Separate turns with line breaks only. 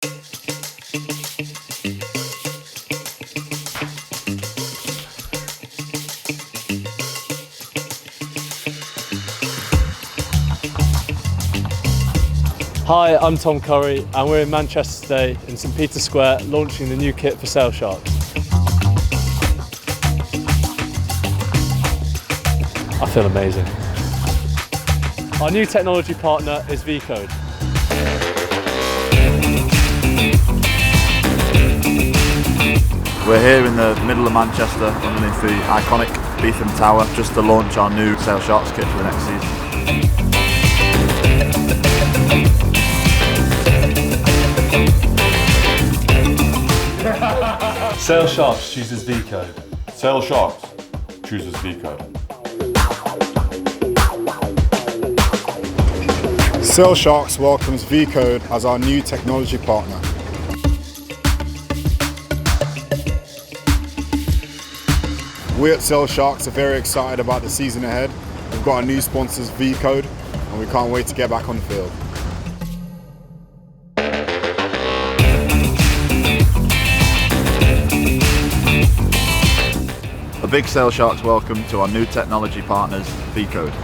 Hi, I'm Tom Curry and we're in Manchester today in St Peter's Square launching the new kit for Sail Sharks. I feel amazing. Our new technology partner is VCode.
We're here in the middle of Manchester underneath the iconic Beetham Tower just to launch our new Sail Sharks kit for the next season.
Sail Sharks chooses VCode.
Sail Sharks chooses VCode.
Sail Sharks welcomes VCode as our new technology partner. We at Sail Sharks are very excited about the season ahead. We've got our new sponsors VCode and we can't wait to get back on the field.
A big Sail Sharks welcome to our new technology partners, VCode.